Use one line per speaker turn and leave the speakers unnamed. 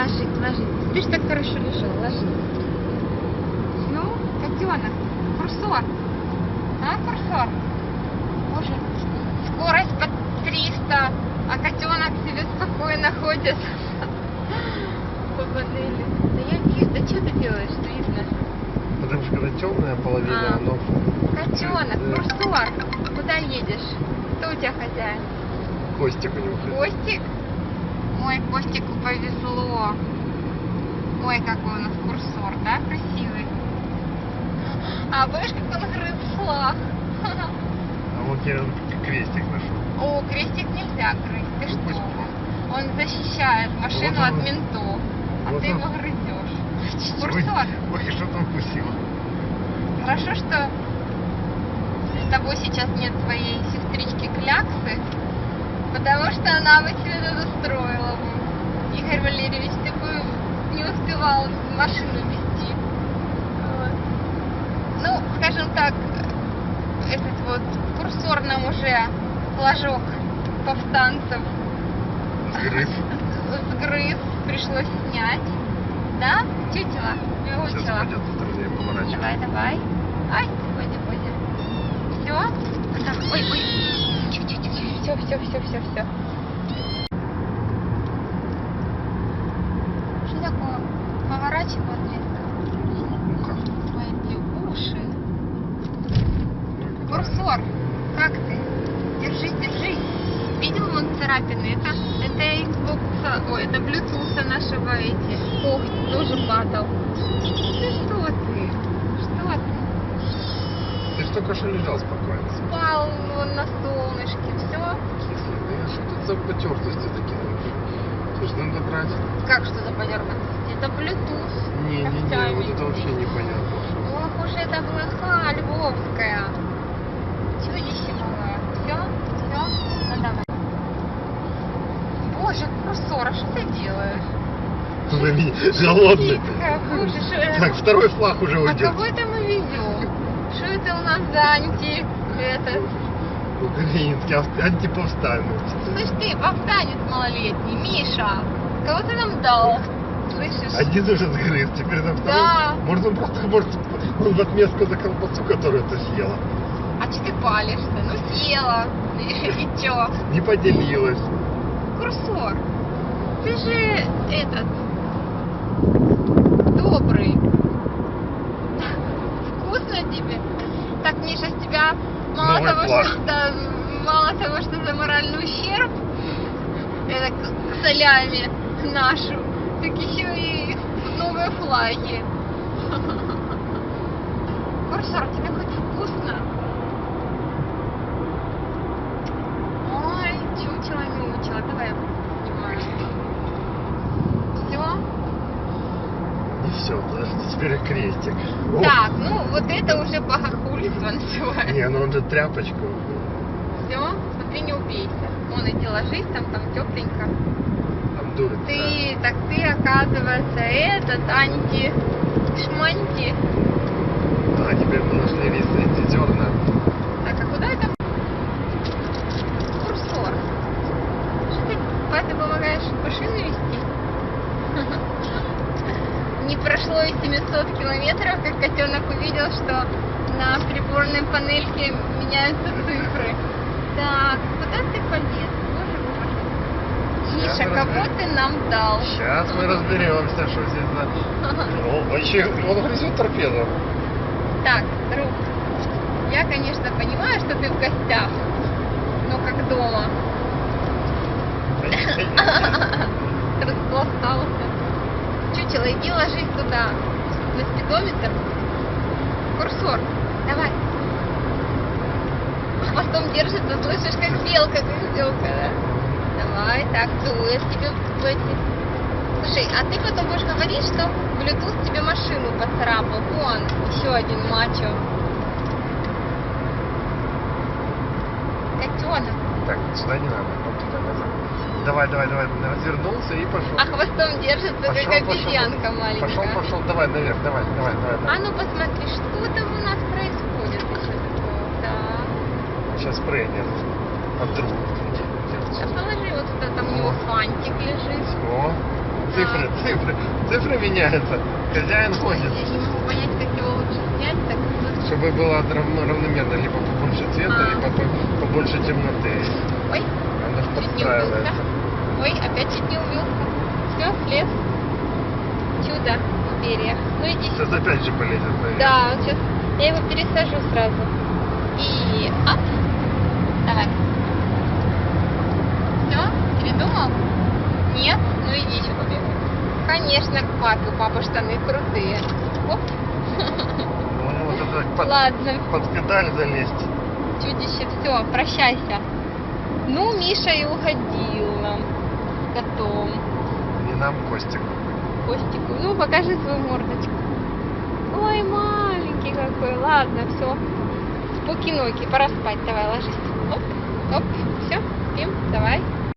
Ложись, ложись. Ты ж так хорошо лежал, ложись. Ну, котенок, курсор. А, курсор? Боже, скорость под 300, а котенок себе спокойно ходит по панели. Да я вижу, да что ты делаешь, видно?
Потому что когда темная половина, оно...
Котенок, курсор, куда едешь? Кто у тебя хозяин?
Костик у него.
Костик? Ой, Костику повезло. Ой, какой у нас курсор, да, красивый. А видишь, как он грыз флаг.
А вот я крестик нашел.
О, крестик нельзя грызть, ты что? Он защищает машину
вот
от ментов, а
вот
ты его грызешь. Курсор.
Ой, что там укусил?
Хорошо, что с тобой сейчас нет твоей сестрички Кляксы, потому что она бы тебе тут устроила бы. Игорь Валерьевич, ты бы не успевал машину вести. Вот. Ну, скажем так, этот вот курсор нам уже флажок повстанцев сгрыз, пришлось снять. Да? Чутила?
Сейчас пойдет стороне поворачивать.
Давай, давай. Ай, пойди. Все? Ой. Все. Что такое? Поворачивает резко. Мои уши. Курсор, как ты? Держись. Видел вон царапины? Это Xbox, ой, это Bluetooth нашего эти. Ох, тоже падал. Что ты?
Ты ж только что лежал спокойно.
Спал вон на солнышке, все.
Что тут за потертости такие? Слушай, надо брать.
Как что за подерганность? Это Bluetooth.
Не, вот это вообще непонятно.
Ох уж это блоха львовская. Чудище малое. Все? Ну давай. Боже, курсор, а что ты делаешь?
Голодный.
Боже, что это?
Так, второй флаг уже
А
уйдет.
кого это мы везем? Что это у нас за
Украинский, антиповстанец.
Слышь ты, повстанец малолетний, Миша, кого ты нам дал? Слышишь?
Один уже сгрыз, теперь на второй.
Да.
Может он в отместку за колбасу, которую ты съела.
А что ты палишь-то? Ну съела. И чё?
Не поделилась.
Курсор, ты же добрый. Вкусно тебе? Так, Миша, с тебя мало того, что за моральный ущерб, это к солями нашу, так еще и новые флаги. Курсор, тебе хоть вкусно? Ой, чучело, давай я снимаю. Все?
И все, теперь крестик.
Так, ну вот это уже богохульство называется.
Не, ну он же тряпочку.
Все, смотри, не убейся. Вон иди ложись, там тепленько.
Там дует.
Ты, так ты, оказывается, анти-шманти.
А, теперь мы нашли эти зерна.
Так, а куда это? Курсор. Что ты помогаешь машину вести? Не прошло и 700 километров, как котенок увидел, что на приборной панельке меняются цифры. Так, куда ты полез? Боже. Миша, кого ты нам дал?
Сейчас мы разберемся, что здесь за... О, вообще, он грызет торпеду.
Так, друг, я, конечно, понимаю, что ты в гостях, но как дома. Распластался. Чучело, иди ложись туда, на спидометр. Курсор, давай. Хвостом держится, слышишь, как белка, да? Давай, так, дует тебе в эти... Слушай, а ты потом будешь говорить, что Bluetooth тебе машину поцарапал. Вон, еще один мачо. Котенок.
Так, сюда не надо, вот туда назад. Давай, развернулся и пошел.
А хвостом держится, как обезьянка маленькая.
Пошел, давай, наверх, давай.
А ну посмотри, что там у нас происходит еще такого. Так.
Сейчас прыгнет под другу.
Сейчас положи, вот что там у него фантик лежит.
О, Цифры меняются. Хозяин ходит.
Я не могу понять, как его лучше снять, так
Чтобы было равномерно, либо побольше цвета, либо побольше темноты.
Ой,
Она
чуть не
подстраивается.
убился. Ой, опять чуть не убился. Все, слез. Чудо в перьях. Ну иди.
Сейчас опять же полезет, наверное.
Да, вот сейчас я его пересажу сразу. И ап. Давай. Все? Передумал? Нет? Ну иди еще побегай. Конечно, к папе. У папы штаны крутые. Оп.
Ну, вот это
Ладно.
под педаль залезть.
Чудище, все, прощайся. Ну, Миша и уходил нам с котом.
И нам Костик.
Костику. Ну, покажи свою мордочку. Ой, маленький какой. Ладно, все. Спокойненький, пора спать. Давай, ложись. Оп, оп, все, спим, давай.